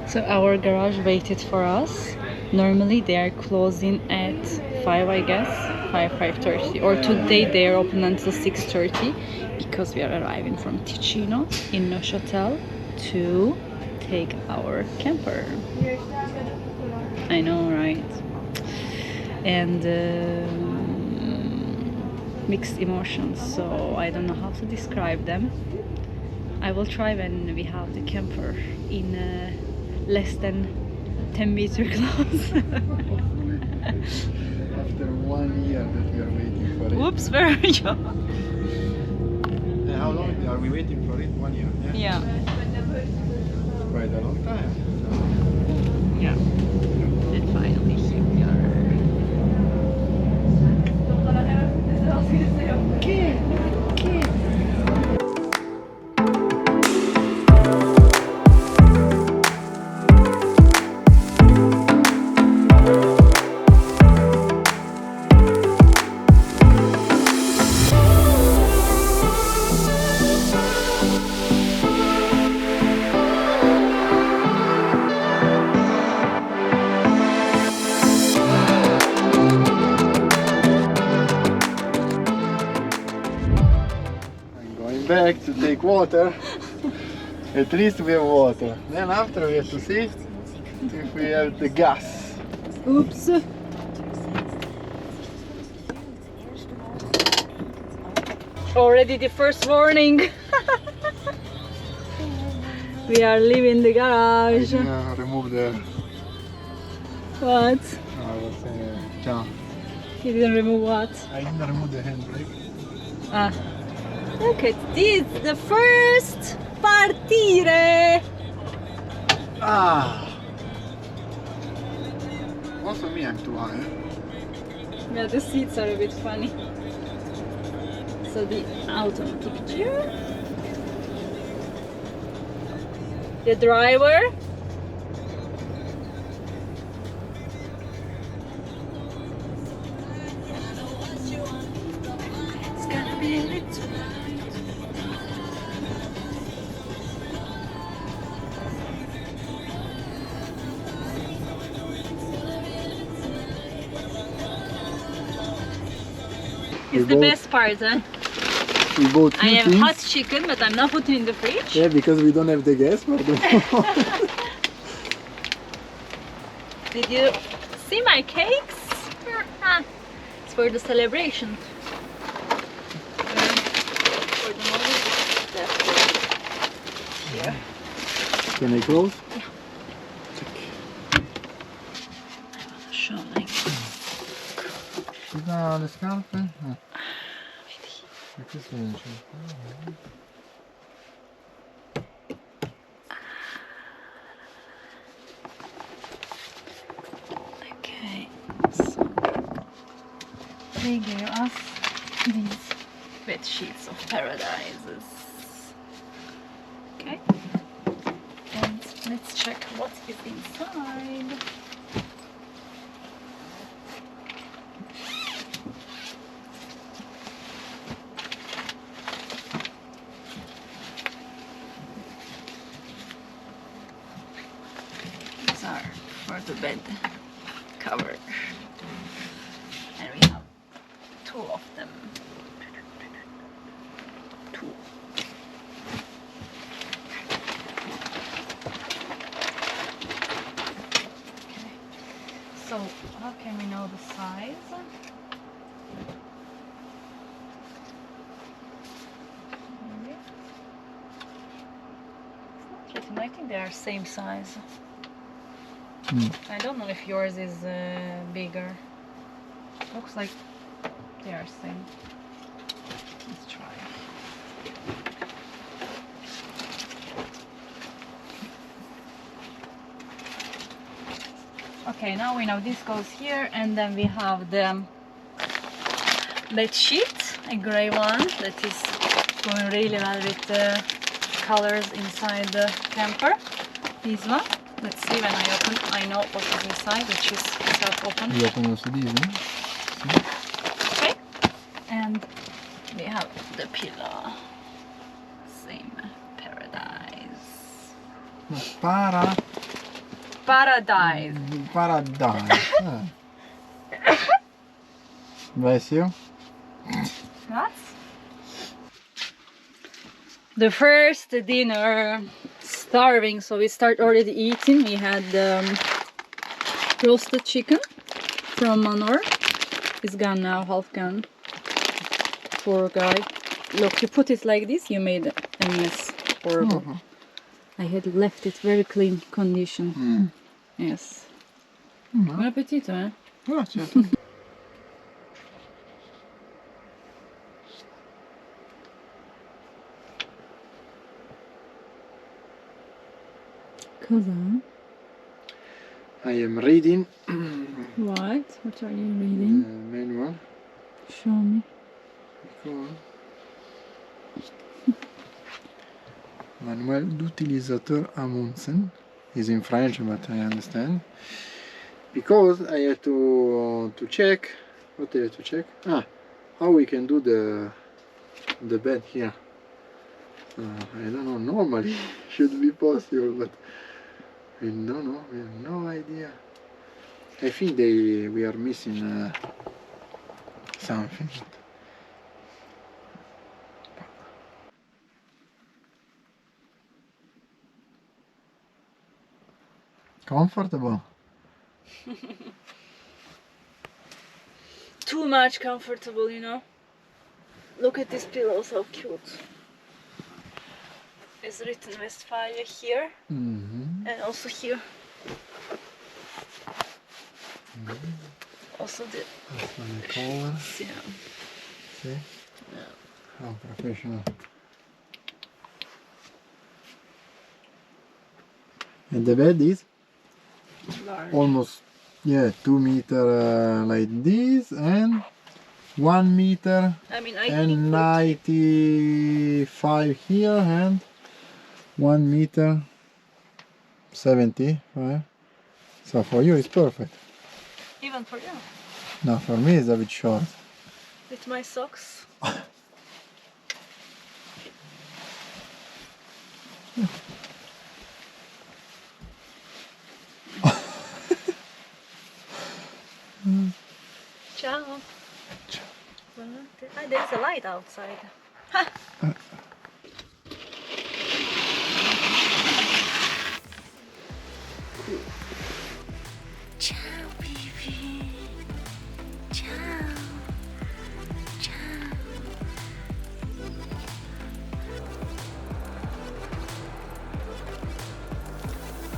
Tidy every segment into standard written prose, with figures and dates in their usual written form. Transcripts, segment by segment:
So our garage waited for us. Normally they are closing at 5, I guess, 5:30, or today they are open until 6:30 because we are arriving from Ticino in Neuchâtel to take our camper. I know, right? And mixed emotions, so I don't know how to describe them. I will try when we have the camper in less than 10-meter close. After 1 year that we are waiting for it. Whoops, where are you? How long are we waiting for it? 1 year? Yeah. Quite a long time. Yeah. And finally here we are. Back to take water. At least we have water. Then after we have to see if we have the gas. Oops. Already the first warning. We are leaving the garage. Remove the. What? Ciao. You didn't remove what? I didn't remove the handbrake. Ah. Look at this, the first partire. Ah. Also me, I'm too high. Yeah, the seats are a bit funny. So the automatic gear. The driver. It's gonna be a little. It's the best part, huh? We bought I few have things. hot chicken, but I'm not putting in the fridge. Yeah, because we don't have the gas for the Did you see my cakes? It's for the celebration. For the moment, that's here. Can I close? I want to show like The scarf? Okay, so they gave us these bed sheets of paradises. Okay, and let's check what is inside. These are for the bed cover, and we have 2 of them. 2. Okay. So how can we know the size? Maybe. It's not written. I think they are same size. I don't know if yours is bigger. Looks like they are same. Let's try. Okay, now we know this goes here, and then we have the bed sheet, a gray one that is going really well with the colors inside the camper. This one. Let's see, when I open, I know what is inside, which is self-open. You open also these, no? Okay, and we have the pillow. Same paradise. Para. paradise. Paradise. Ah. Bless you. What? The first dinner. Starving, so we start already eating. We had roasted chicken from Manor. It's gone now, half gone. Poor guy. Look, you put it like this, you made a mess. Horrible. I had left it very clean condition. Yes. Buon appetito, eh? Grazie. Cosa? I am reading What? What are you reading? manual. Show me. Manuel d'utilisateur Amundsen is in French, but I understand. Because I had to check. What I had to check? How we can do the bed here. I don't know. Normally should be possible, but we don't know. We have no idea. I think we are missing something. Comfortable. Too much comfortable, you know. Look at this pillow, so cute. It's written Westfalia here and also here. Also the Color. yeah. See? Yeah. How professional. And the bed is Large. almost 2 meter like this and 1 meter I mean, I and think 95 here and 1 meter 75. So for you it's perfect. even for you, No, for me it's a bit short. with my socks. Ciao. There's a light outside. Ciao, baby. Ciao. Ciao.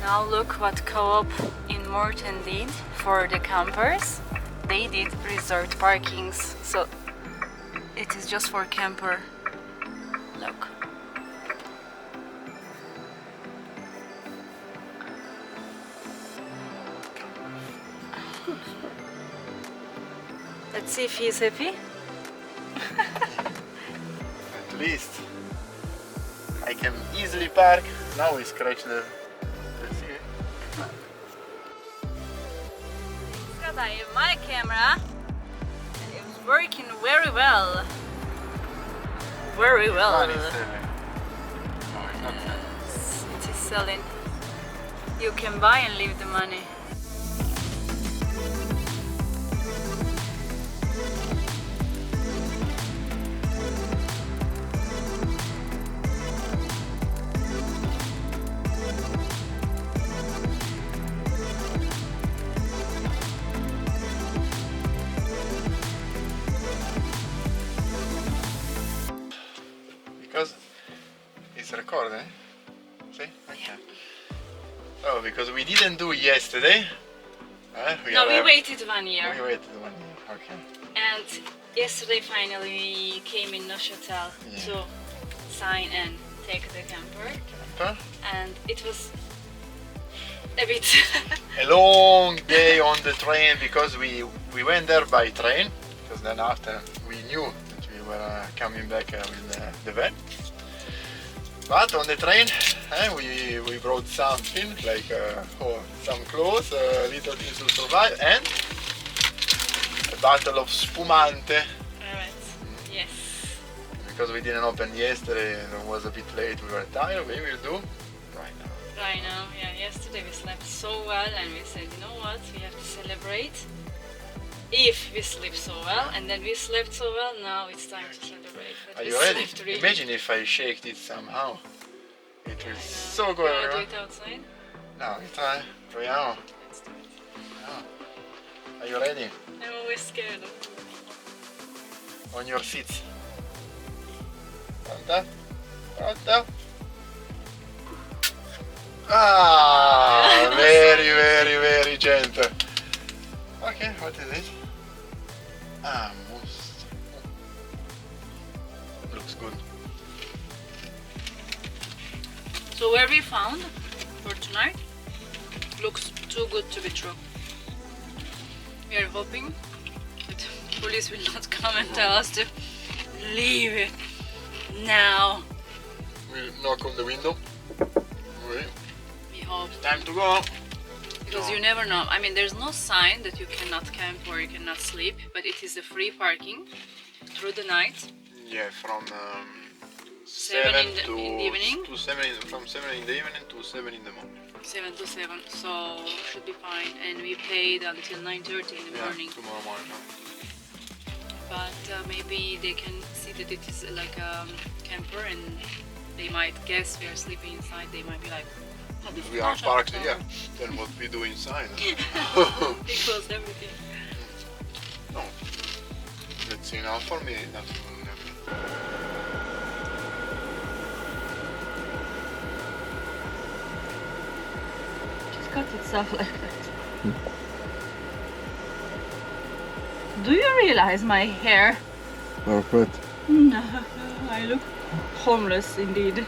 Now look what Co-op in Morton did for the campers. They did resort parkings, so it is just for camper. Look. Let's see if he's happy. At least I can easily park. Now we scratch the seat. Because I have my camera and it's working very well. Very well. One is selling. No, it's not selling. Yes, it is selling. You can buy and leave the money. Because it's recording. See? Okay. Oh, because we didn't do yesterday. We waited 1 year. We waited 1 year. Okay. And yesterday finally we came in Neuchâtel to sign and take the camper. And it was a bit A long day on the train because we went there by train. Because then after we knew that we were coming back with the van. But on the train we brought something like some clothes, little things to survive, and a bottle of spumante. Alright, yes. Because we didn't open yesterday and it was a bit late, we were tired, we will do right I know, yeah. Yesterday we slept so well and we said, you know what, we have to celebrate if we sleep so well, and then we slept so well, now it's time to celebrate. But Are we you ready? slept really. Imagine if I shaked it somehow. It will I know. so You good. wanna do it outside? No, we try. Proviamo. Let's do it. Yeah. Are you ready? I'm always scared of On your seats. Pronta? Pronta? Ah, very, very, very gentle. Okay, what is it? Ah, mousse. Looks good. So where we found for tonight looks too good to be true. We are hoping that police will not come and tell us to leave it now. We'll knock on the window. Okay. We hope. Time to go. Because you never know. I mean, there's no sign that you cannot camp or you cannot sleep, but it is a free parking through the night. Yeah, from 7 7 in the to evening. to 7 from 7 in the evening to 7 in the morning. 7 to 7, so should be fine. And we paid until 9:30 in the morning. Tomorrow morning. But maybe they can see that it is like a camper and they might guess we are sleeping inside. They might be like, oh, this is We are not parked, our yeah. car. Then what we do inside? They closed everything. No. Let's see now. For me, that's never. Just cut itself like that. Do you realize my hair? Perfect. No, I look homeless indeed.